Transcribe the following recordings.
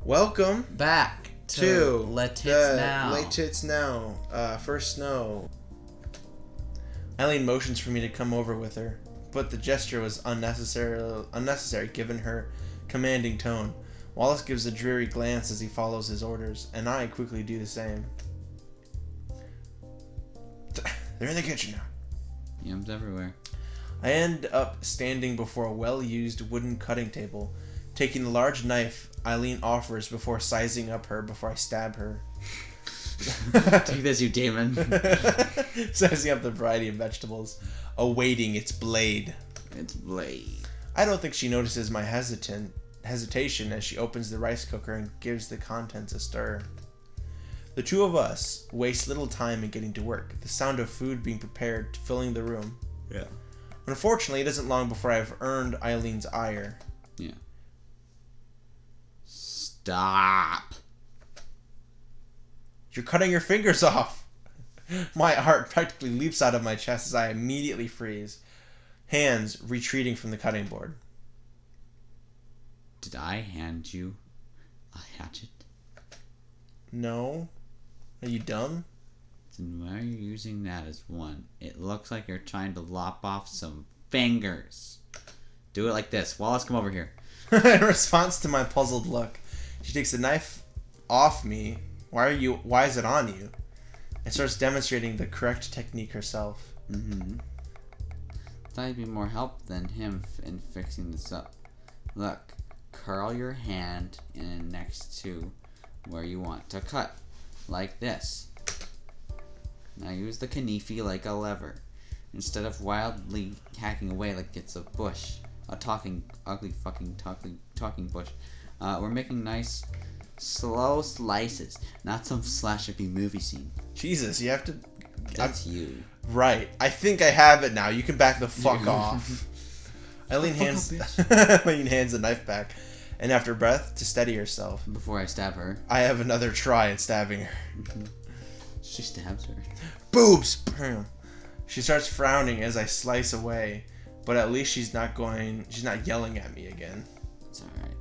Welcome back to Let Tits Now. Late Tits Now. First snow. Eileen motions for me to come over with her, but the gesture was unnecessary given her commanding tone. Wallace gives a dreary glance as he follows his orders, and I quickly do the same. They're in the kitchen now. Yums everywhere. I end up standing before a well-used wooden cutting table, taking the large knife Eileen offers before sizing up her before I stab her. Take this, you demon. Sizing up the variety of vegetables, awaiting its blade. It's blade. I don't think she notices my hesitation as she opens the rice cooker and gives the contents a stir. The two of us waste little time in getting to work, the sound of food being prepared filling the room. Yeah. Unfortunately, it isn't long before I've earned Eileen's ire. Yeah. Stop. You're cutting your fingers off. My heart practically leaps out of my chest as I immediately freeze, hands retreating from the cutting board. Did I hand you a hatchet? No. Are you dumb? Then why are you using that as one? It looks like you're trying to lop off some fingers. Do it like this. Wallace, come over here. In response to my puzzled look, she takes the knife off me. Why is it on you? And starts demonstrating the correct technique herself. Mm-hmm. Thought you'd be more help than him in fixing this up. Look, curl your hand in next to where you want to cut. Like this. Now use the knife like a lever. Instead of wildly hacking away like it's a bush. A ugly talking bush. We're making nice, slow slices. Not some slash-up movie scene. Jesus, you have to... That's you. Right. I think I have it now. You can back the fuck off. Eileen hands the knife back, and after breath, to steady herself. Before I stab her. I have another try at stabbing her. Mm-hmm. She stabs her. Boobs! She starts frowning as I slice away, but at least she's not yelling at me again. It's alright.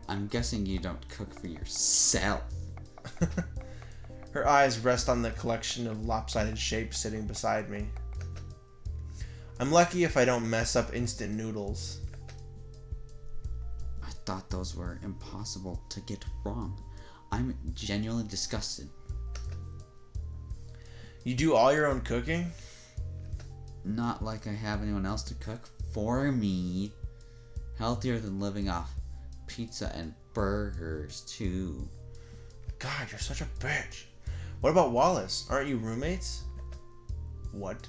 I'm guessing you don't cook for yourself. Her eyes rest on the collection of lopsided shapes sitting beside me. I'm lucky if I don't mess up instant noodles. I thought those were impossible to get wrong. I'm genuinely disgusted. You do all your own cooking? Not like I have anyone else to cook for me. Healthier than living off pizza and burgers, too. God, you're such a bitch. What about Wallace? Aren't you roommates? What?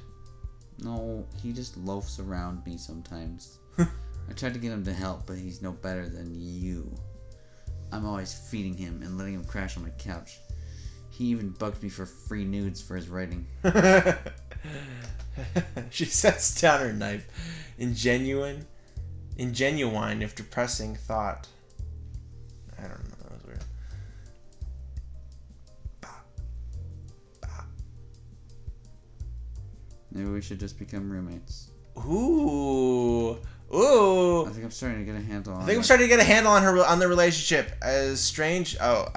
No, he just loafs around me sometimes. I tried to get him to help, but he's no better than you. I'm always feeding him and letting him crash on my couch. He even bugs me for free nudes for his writing. She sets down her knife in genuine, if depressing thought. I don't know, that was weird. Maybe we should just become roommates. Ooh. I think I'm starting to get a handle on on the relationship. As strange a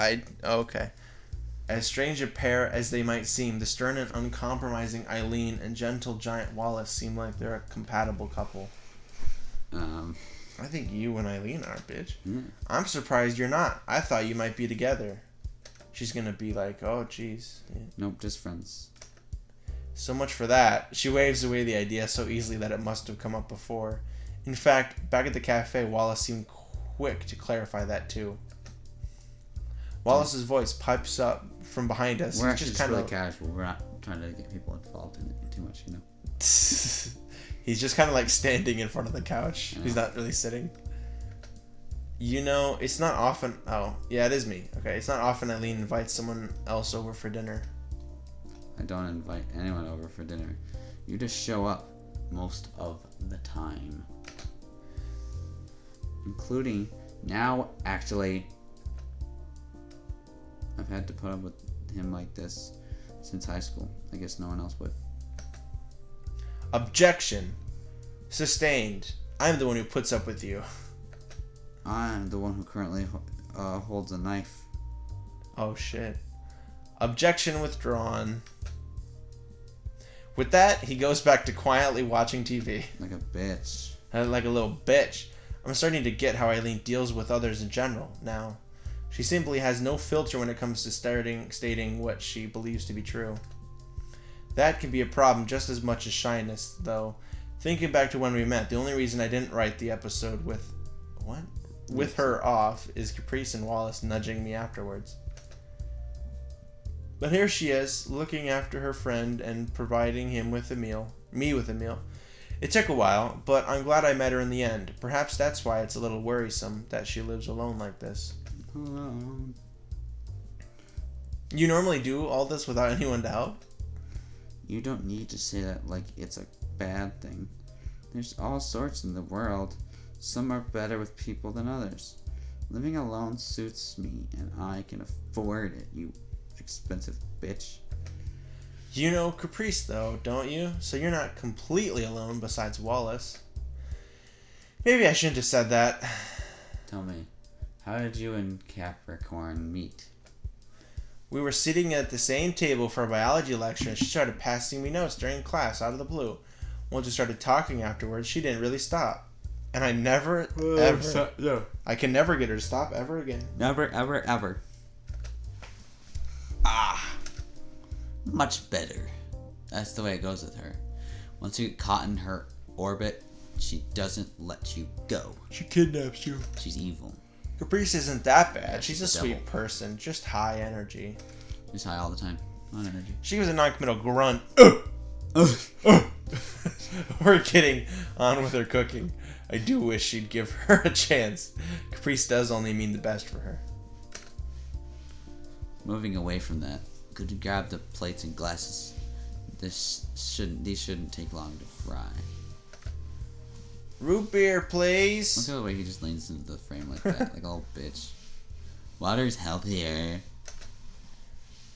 pair as they might seem, the stern and uncompromising Eileen and gentle giant Wallace seem like they're a compatible couple. I think you and Eileen are, bitch. Yeah. I'm surprised you're not. I thought you might be together. She's gonna be like, oh, jeez. Yeah. Nope, just friends. So much for that. She waves away the idea so easily that it must have come up before. In fact, back at the cafe, Wallace seemed quick to clarify that too. Wallace's voice pipes up from behind us. We're actually just really casual. We're not trying to get people involved in it too much, you know. He's just kind of like standing in front of the couch. He's not really sitting. You know, it's not often... Oh, yeah, it is me. Okay, it's not often Eileen invites someone else over for dinner. I don't invite anyone over for dinner. You just show up most of the time. Including now, actually. I've had to put up with him like this since high school. I guess no one else would. Objection. Sustained. I'm the one who puts up with you. I'm the one who currently holds a knife. Oh, shit. Objection withdrawn. With that, he goes back to quietly watching TV. Like a bitch. Like a little bitch. I'm starting to get how Eileen deals with others in general now. She simply has no filter when it comes to stating what she believes to be true. That can be a problem just as much as shyness, though. Thinking back to when we met, the only reason I didn't write the episode with her off is Caprice and Wallace nudging me afterwards. But here she is, looking after her friend and providing me with a meal. It took a while, but I'm glad I met her in the end. Perhaps that's why it's a little worrisome that she lives alone like this. You normally do all this without anyone to help? You don't need to say that like it's a bad thing. There's all sorts in the world. Some are better with people than others. Living alone suits me, and I can afford it, you expensive bitch. You know Caprice, though, don't you? So you're not completely alone besides Wallace. Maybe I shouldn't have said that. Tell me, how did you and Capricorn meet? We were sitting at the same table for a biology lecture, and she started passing me notes during class out of the blue. Once we started talking afterwards, she didn't really stop. And I I can never get her to stop ever again. Never, ever, ever. Much better. That's the way it goes with her. Once you get caught in her orbit, she doesn't let you go. She kidnaps you. She's evil. Caprice isn't that bad. Yeah, she's a sweet person, just high energy. She's high all the time. On energy. She was a non-committal grunt. We're getting on with her cooking. I do wish she'd give her a chance. Caprice does only mean the best for her. Moving away from that, could you grab the plates and glasses? These shouldn't take long to fry. Root beer, please. Look at the way he just leans into the frame like that, like a little bitch. Water's healthier.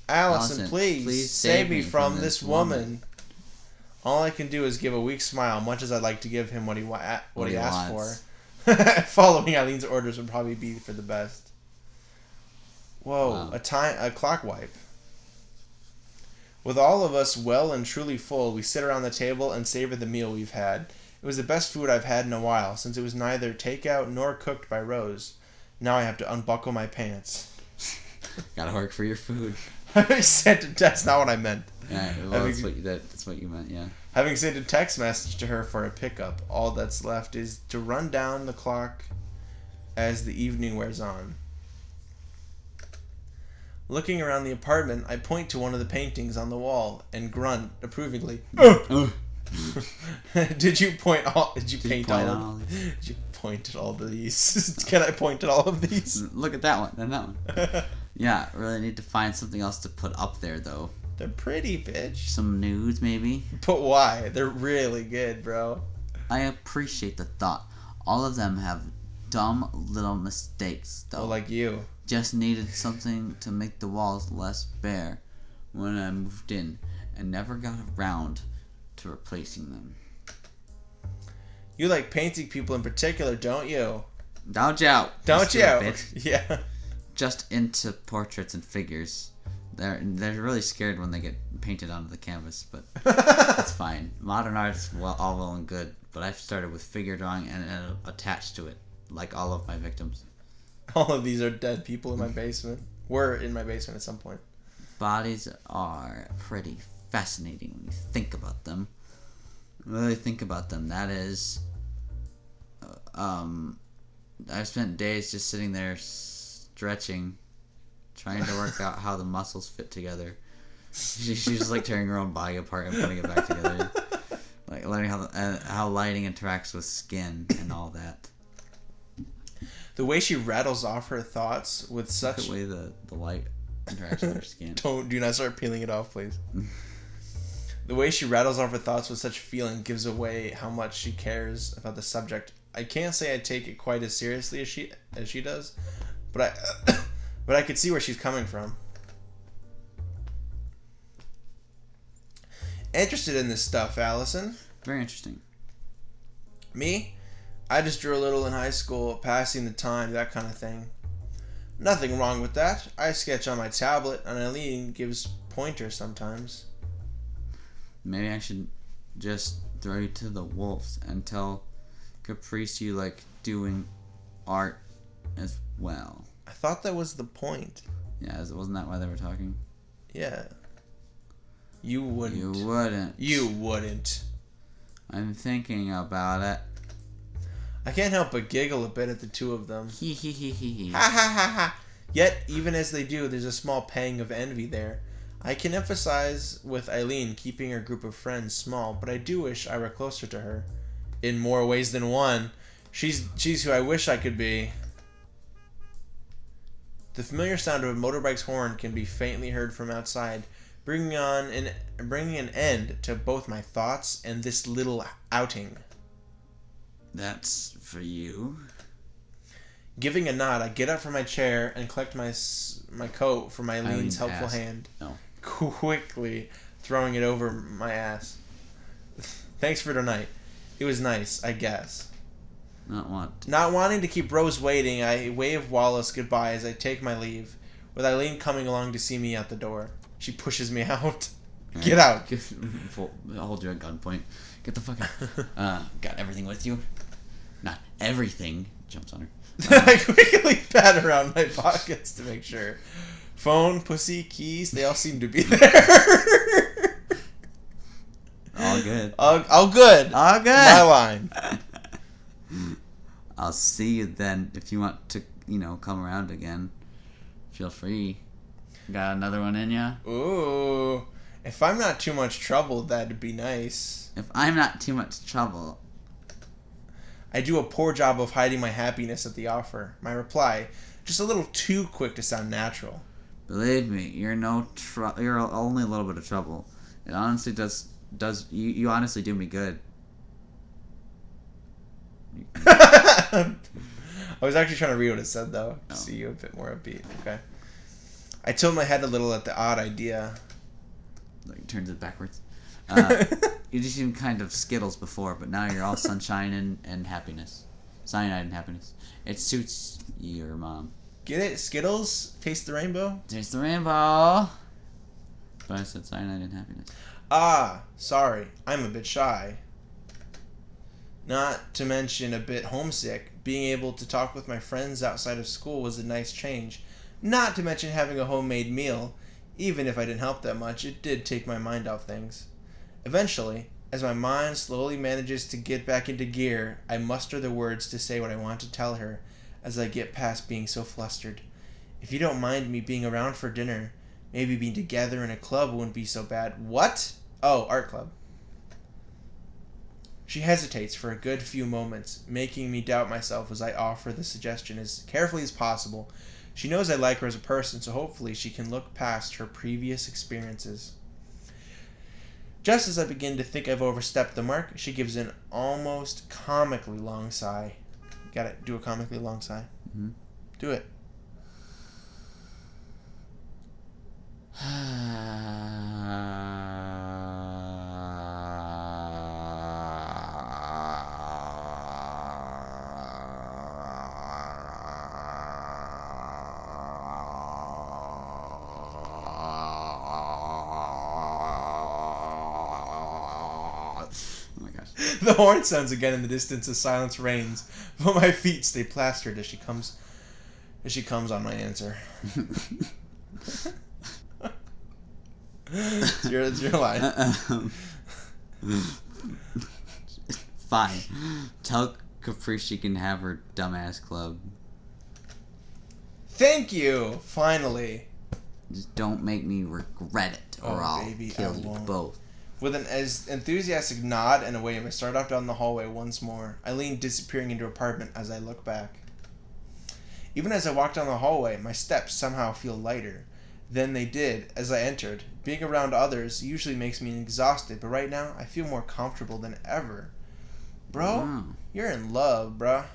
Allison, please save me from this woman. All I can do is give a weak smile, much as I'd like to give him what he asked for. Following Eileen's orders would probably be for the best. Whoa, wow. A clock wipe. With all of us well and truly full, we sit around the table and savor the meal we've had. It was the best food I've had in a while, since it was neither takeout nor cooked by Rose. Now I have to unbuckle my pants. Gotta work for your food. That's not what I meant. Yeah, well, that's what you meant, yeah. Having sent a text message to her for a pickup, all that's left is to run down the clock as the evening wears on. Looking around the apartment, I point to one of the paintings on the wall and grunt approvingly. Did you point at all of these? Can I point at all of these? Look at that one and that one. Yeah, really need to find something else to put up there, though. They're pretty, bitch. Some nudes, maybe? But why? They're really good, bro. I appreciate the thought. All of them have dumb little mistakes, though. Well, like you. Just needed something to make the walls less bare when I moved in, and never got around to replacing them. You like painting people in particular, don't you? Don't you? Don't you? Yeah. Just into portraits and figures. They're really scared when they get painted onto the canvas, but that's fine. Modern art's all well and good, but I've started with figure drawing and attached to it, like all of my victims. All of these are dead people in my basement. Were in my basement at some point. Bodies are pretty fascinating when you think about them. Really think about them. That is, I've spent days just sitting there stretching, trying to work out how the muscles fit together. She's just like tearing her own body apart and putting it back together, like learning how lighting interacts with skin and all that. The way she rattles off her thoughts with such... The way the light interacts with her skin. Do not start peeling it off, please. The way she rattles off her thoughts with such feeling gives away how much she cares about the subject. I can't say I take it quite as seriously as she does, but I could see where she's coming from. Interested in this stuff, Alison? Very interesting. Me? I just drew a little in high school, passing the time, that kind of thing. Nothing wrong with that. I sketch on my tablet, and Eileen gives pointers sometimes. Maybe I should just throw you to the wolves and tell Caprice you like doing art as well. I thought that was the point. Yeah, wasn't that why they were talking? Yeah. You wouldn't. You wouldn't. You wouldn't. I'm thinking about it. I can't help but giggle a bit at the two of them. Hee hee hee hee hee. Ha ha ha ha. Yet, even as they do, there's a small pang of envy there. I can emphasize with Eileen keeping her group of friends small, but I do wish I were closer to her. In more ways than one. She's who I wish I could be. The familiar sound of a motorbike's horn can be faintly heard from outside, bringing an end to both my thoughts and this little outing. That's for you. Giving a nod, I get up from my chair and collect my coat from Eileen's helpful hand, quickly throwing it over my ass. Thanks for tonight. It was nice, I guess. Not wanting to keep Rose waiting, I wave Wallace goodbye as I take my leave, with Eileen coming along to see me at the door. She pushes me out. Right. Get out. I'll hold you at gunpoint. Get the fuck out. Got everything with you? Not everything. Jumps on her. I quickly pat around my pockets to make sure. Phone, pussy, keys, they all seem to be there. All good. All good. All good. My line. I'll see you then. If you want to, come around again, feel free. Got another one in ya? Ooh. If I'm not too much trouble, that'd be nice. If I'm not too much trouble. I do a poor job of hiding my happiness at the offer. My reply, just a little too quick to sound natural. Believe me, you're you're only a little bit of trouble. It honestly does you honestly do me good. I was actually trying to read what it said though. To see you a bit more upbeat. Okay. I tilt my head a little at the odd idea. Like turns it backwards. You just seemed kind of Skittles before, but now you're all sunshine and happiness. Cyanide and happiness. It suits your mom. Get it? Skittles? Taste the rainbow? Taste the rainbow. But I said cyanide and happiness. Ah, sorry. I'm a bit shy. Not to mention a bit homesick. Being able to talk with my friends outside of school was a nice change. Not to mention having a homemade meal. Even if I didn't help that much, it did take my mind off things. Eventually, as my mind slowly manages to get back into gear, I muster the words to say what I want to tell her as I get past being so flustered. If you don't mind me being around for dinner, maybe being together in a club wouldn't be so bad. What? Oh, art club. She hesitates for a good few moments, making me doubt myself as I offer the suggestion as carefully as possible. She knows I like her as a person, so hopefully she can look past her previous experiences. Just as I begin to think I've overstepped the mark, she gives an almost comically long sigh. Gotta do a comically long sigh. Mm-hmm. Do it. The horn sounds again in the distance as silence reigns, but my feet stay plastered as she comes on my answer. It's your line. Fine. Tell Capri she can have her dumbass club. Thank you. Finally. Just don't make me regret it, or I'll kill you both. With an as enthusiastic nod and a wave, I start off down the hallway once more, Eileen disappearing into her apartment as I look back. Even as I walk down the hallway, my steps somehow feel lighter than they did as I entered. Being around others usually makes me exhausted, but right now I feel more comfortable than ever. Bro, You're in love, bruh.